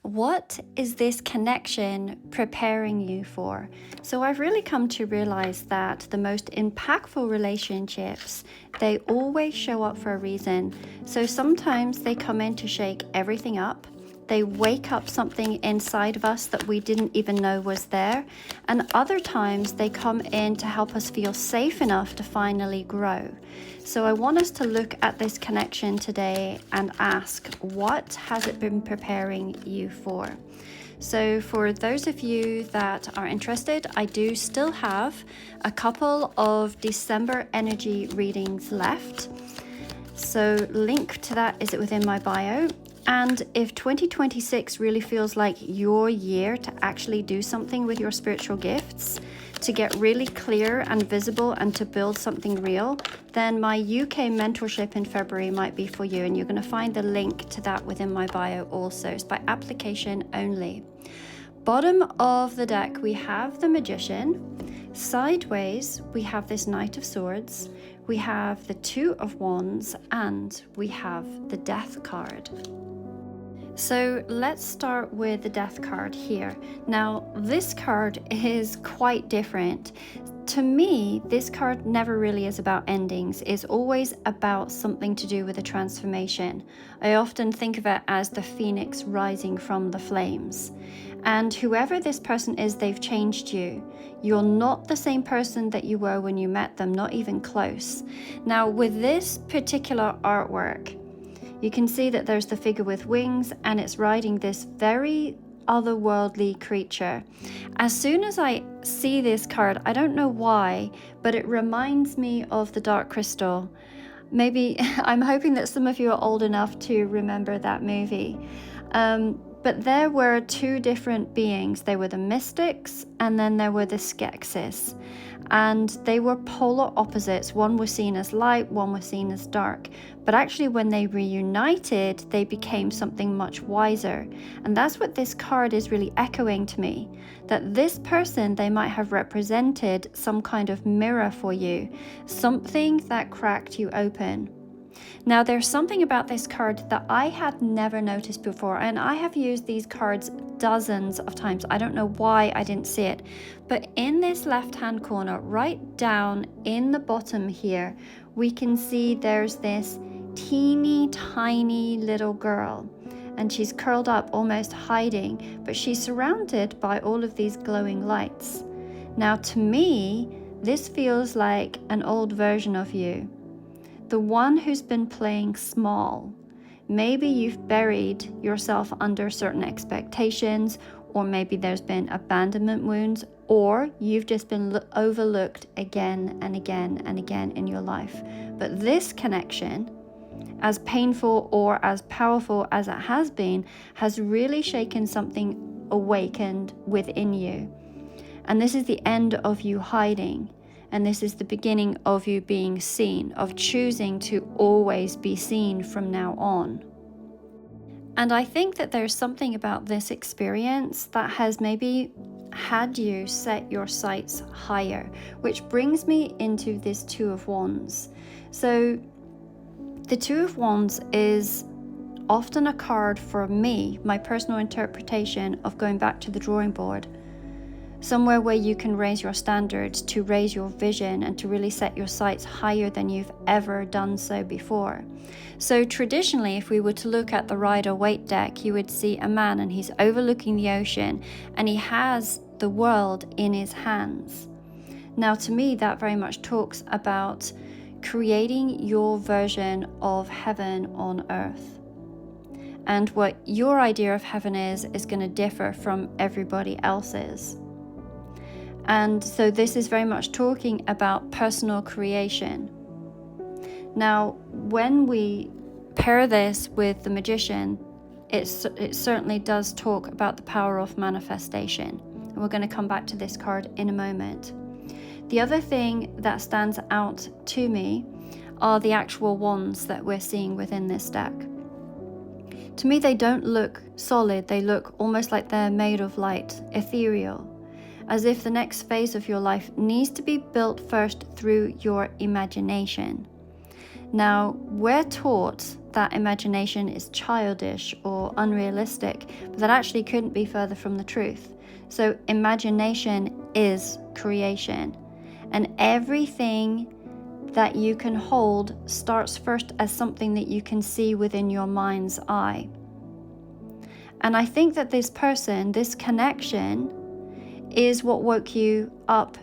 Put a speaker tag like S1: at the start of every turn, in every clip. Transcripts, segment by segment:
S1: What is this connection preparing you for? So I've really come to realize that the most impactful relationships, they always show up for a reason. So sometimes they come in to shake everything up. They wake up something inside of us that we didn't even know was there. And other times they come in to help us feel safe enough to finally grow. So I want us to look at this connection today and ask, what has it been preparing you for? So for those of you that are interested, I do still have a couple of December energy readings left. So link to that is within my bio. And if 2026 really feels like your year to actually do something with your spiritual gifts, to get really clear and visible and to build something real, then my UK mentorship in February might be for you. And you're going to find the link to that within my bio also. It's by application only. Bottom of the deck, we have the Magician. Sideways, we have this Knight of Swords. We have the Two of Wands, and we have the Death card. So let's start with the Death card here. Now, this card is quite different. To me, this card never really is about endings. It's always about something to do with a transformation. I often think of it as the phoenix rising from the flames. And whoever this person is, they've changed you. You're not the same person that you were when you met them, not even close. Now, with this particular artwork, you can see that there's the figure with wings and it's riding this very otherworldly creature. As soon as I see this card, I don't know why, but it reminds me of the Dark Crystal. Maybe I'm hoping that some of you are old enough to remember that movie. But there were two different beings. They were the mystics and then there were the Skeksis. And they were polar opposites. One was seen as light, one was seen as dark. But actually when they reunited, they became something much wiser. And that's what this card is really echoing to me. That this person, they might have represented some kind of mirror for you. Something that cracked you open. Now, there's something about this card that I had never noticed before, and I have used these cards dozens of times. I don't know why I didn't see it, but in this left-hand corner, right down in the bottom here, we can see there's this teeny tiny little girl, and she's curled up, almost hiding, but she's surrounded by all of these glowing lights. Now, to me, this feels like an old version of you. The one who's been playing small. Maybe you've buried yourself under certain expectations, or maybe there's been abandonment wounds, or you've just been overlooked again and again and again in your life. But this connection, as painful or as powerful as it has been, has really shaken something awakened within you. And this is the end of you hiding. And this is the beginning of you being seen, of choosing to always be seen from now on. And I think that there's something about this experience that has maybe had you set your sights higher, which brings me into this Two of Wands. So the Two of Wands is often a card for me, my personal interpretation of going back to the drawing board. Somewhere where you can raise your standards, to raise your vision and to really set your sights higher than you've ever done so before. So traditionally, if we were to look at the Rider-Waite deck, you would see a man and he's overlooking the ocean and he has the world in his hands. Now to me, that very much talks about creating your version of heaven on earth. And what your idea of heaven is going to differ from everybody else's. And so this is very much talking about personal creation. Now, when we pair this with the Magician, it certainly does talk about the power of manifestation. And we're going to come back to this card in a moment. The other thing that stands out to me are the actual wands that we're seeing within this deck. To me, they don't look solid. They look almost like they're made of light, ethereal. As if the next phase of your life needs to be built first through your imagination. Now, we're taught that imagination is childish or unrealistic, but that actually couldn't be further from the truth. So imagination is creation, and everything that you can hold starts first as something that you can see within your mind's eye. And I think that this person, this connection, is what woke you up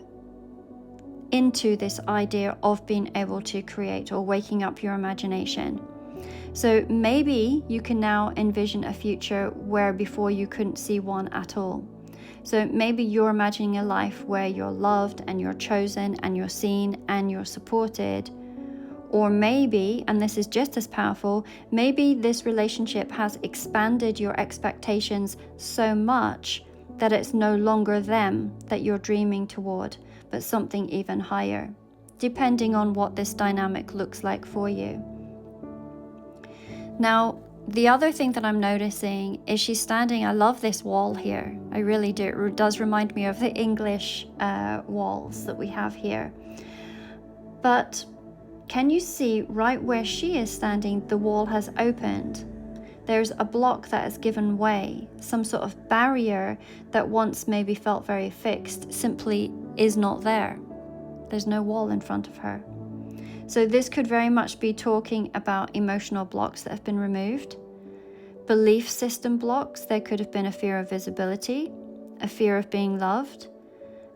S1: into this idea of being able to create, or waking up your imagination. So maybe you can now envision a future where before you couldn't see one at all. So maybe you're imagining a life where you're loved and you're chosen and you're seen and you're supported. Or maybe, and this is just as powerful, maybe this relationship has expanded your expectations so much that it's no longer them that you're dreaming toward, but something even higher, depending on what this dynamic looks like for you. Now, the other thing that I'm noticing is she's standing, I love this wall here, I really do. It does remind me of the English walls that we have here. But can you see right where she is standing, the wall has opened. There's a block that has given way, some sort of barrier that once maybe felt very fixed simply is not there. There's no wall in front of her. So this could very much be talking about emotional blocks that have been removed, belief system blocks. There could have been a fear of visibility, a fear of being loved,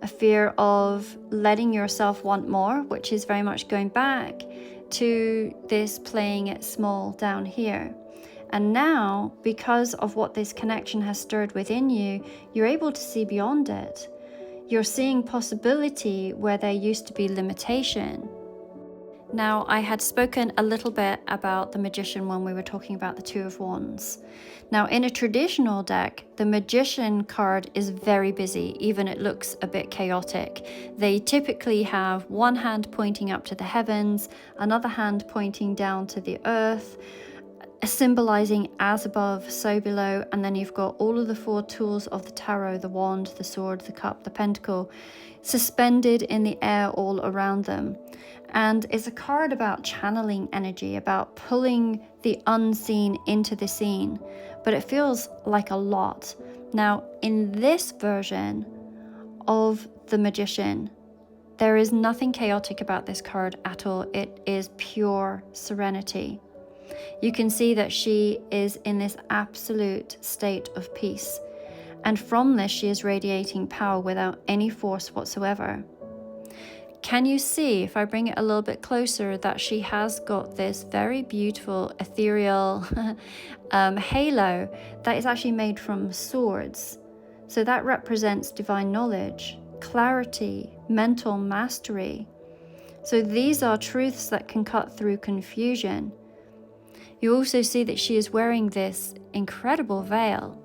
S1: a fear of letting yourself want more, which is very much going back to this playing it small down here. And now, because of what this connection has stirred within you, you're able to see beyond it. You're seeing possibility where there used to be limitation. Now, I had spoken a little bit about the Magician when we were talking about the Two of Wands. Now, in a traditional deck, the Magician card is very busy, even it looks a bit chaotic. They typically have one hand pointing up to the heavens, another hand pointing down to the earth, symbolizing as above, so below, and then you've got all of the four tools of the tarot, the wand, the sword, the cup, the pentacle, suspended in the air all around them. And it's a card about channeling energy, about pulling the unseen into the seen, but it feels like a lot. Now, in this version of the Magician, there is nothing chaotic about this card at all. It is pure serenity. You can see that she is in this absolute state of peace. And from this, she is radiating power without any force whatsoever. Can you see, if I bring it a little bit closer, that she has got this very beautiful ethereal halo that is actually made from swords. So that represents divine knowledge, clarity, mental mastery. So these are truths that can cut through confusion. You also see that she is wearing this incredible veil,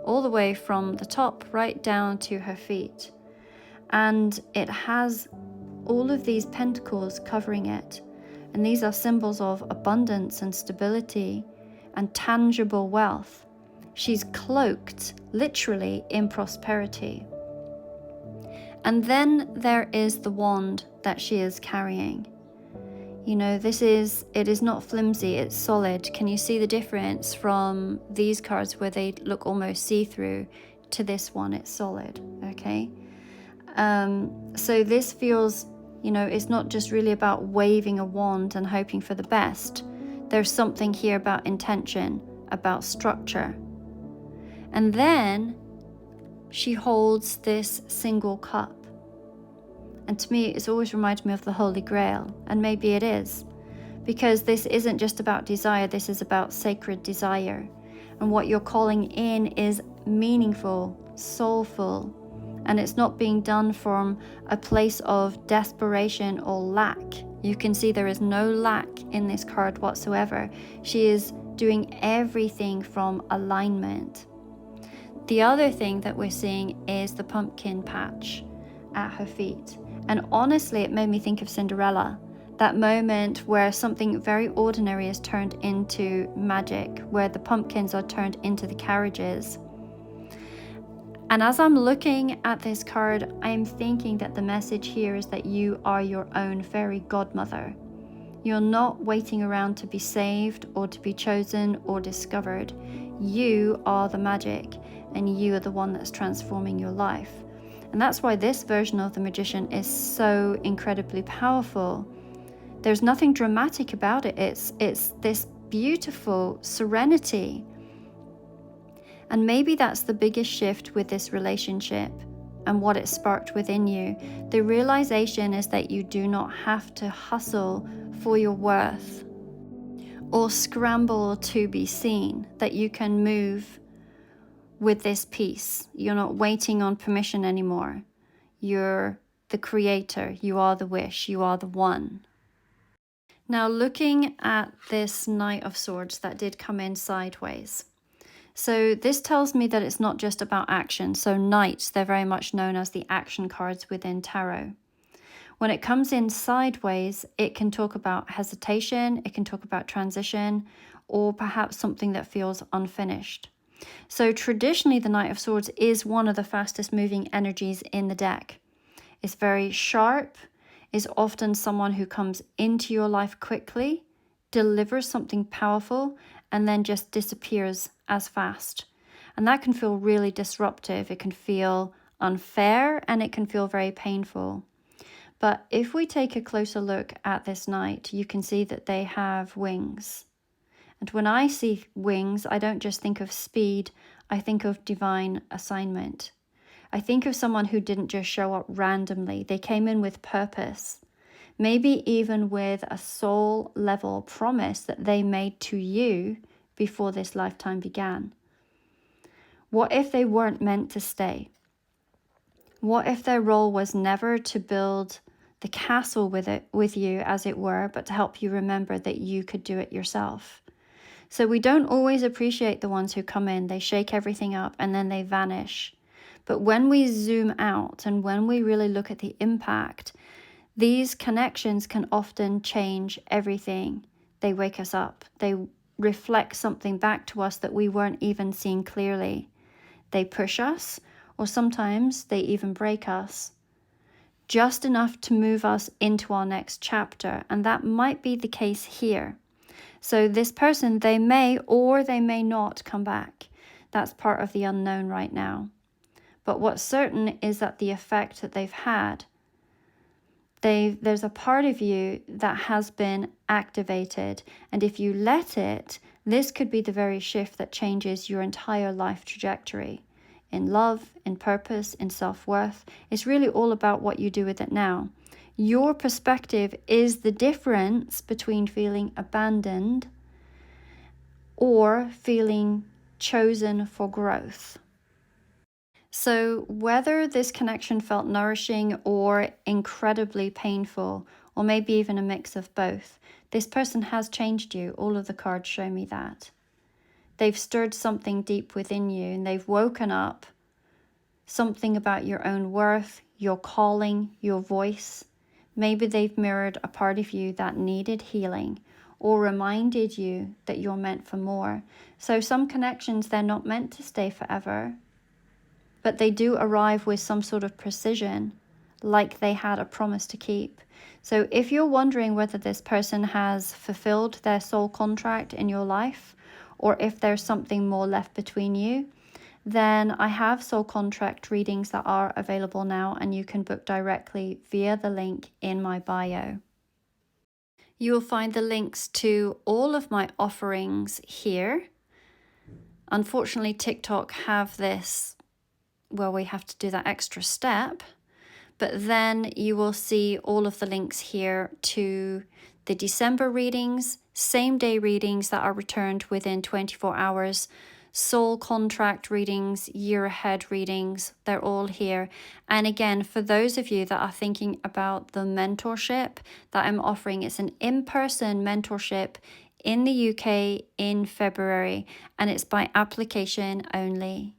S1: all the way from the top right down to her feet. And it has all of these pentacles covering it. And these are symbols of abundance and stability and tangible wealth. She's cloaked, literally, in prosperity. And then there is the wand that she is carrying. You know, it is not flimsy, it's solid. Can you see the difference from these cards where they look almost see-through to this one? It's solid, okay? So this feels, you know, it's not just really about waving a wand and hoping for the best. There's something here about intention, about structure. And then she holds this single cup. And to me, it's always reminded me of the Holy Grail, and maybe it is, because this isn't just about desire, this is about sacred desire. And what you're calling in is meaningful, soulful, and it's not being done from a place of desperation or lack. You can see there is no lack in this card whatsoever. She is doing everything from alignment. The other thing that we're seeing is the pumpkin patch at her feet. And honestly, it made me think of Cinderella, that moment where something very ordinary is turned into magic, where the pumpkins are turned into the carriages. And as I'm looking at this card, I'm thinking that the message here is that you are your own fairy godmother. You're not waiting around to be saved or to be chosen or discovered. You are the magic, and you are the one that's transforming your life. And that's why this version of the magician is so incredibly powerful. There's nothing dramatic about it. It's this beautiful serenity. And maybe that's the biggest shift with this relationship and what it sparked within you. The realization is that you do not have to hustle for your worth or scramble to be seen, that you can move with this peace. You're not waiting on permission anymore. You're the creator. You are the wish. You are the one. Now, looking at this Knight of Swords that did come in sideways. So this tells me that it's not just about action. So knights, they're very much known as the action cards within tarot. When it comes in sideways, it can talk about hesitation, it can talk about transition, or perhaps something that feels unfinished. So traditionally, the Knight of Swords is one of the fastest moving energies in the deck. It's very sharp, is often someone who comes into your life quickly, delivers something powerful, and then just disappears as fast. And that can feel really disruptive. It can feel unfair, and it can feel very painful. But if we take a closer look at this knight, you can see that they have wings. And when I see wings, I don't just think of speed, I think of divine assignment. I think of someone who didn't just show up randomly. They came in with purpose, maybe even with a soul level promise that they made to you before this lifetime began. What if they weren't meant to stay? What if their role was never to build the castle with you, as it were, but to help you remember that you could do it yourself? So we don't always appreciate the ones who come in, they shake everything up and then they vanish. But when we zoom out and when we really look at the impact, these connections can often change everything. They wake us up. They reflect something back to us that we weren't even seeing clearly. They push us, or sometimes they even break us, just enough to move us into our next chapter. And that might be the case here. So this person, they may or they may not come back. That's part of the unknown right now. But what's certain is that the effect that they've had, there's a part of you that has been activated. And if you let it, this could be the very shift that changes your entire life trajectory. In love, in purpose, in self-worth. It's really all about what you do with it now. Your perspective is the difference between feeling abandoned or feeling chosen for growth. So whether this connection felt nourishing or incredibly painful, or maybe even a mix of both, this person has changed you. All of the cards show me that. They've stirred something deep within you, and they've woken up something about your own worth, your calling, your voice. Maybe they've mirrored a part of you that needed healing, or reminded you that you're meant for more. So some connections, they're not meant to stay forever, but they do arrive with some sort of precision, like they had a promise to keep. So if you're wondering whether this person has fulfilled their soul contract in your life, or if there's something more left between you, then I have soul contract readings that are available now, and you can book directly via the link in my bio. You will find the links to all of my offerings here. Unfortunately, TikTok have this, well, we have to do that extra step, but then you will see all of the links here to the December readings, same day readings that are returned within 24 hours, soul contract readings, year ahead readings, they're all here. And again, for those of you that are thinking about the mentorship that I'm offering, it's an in-person mentorship in the UK in February, and it's by application only.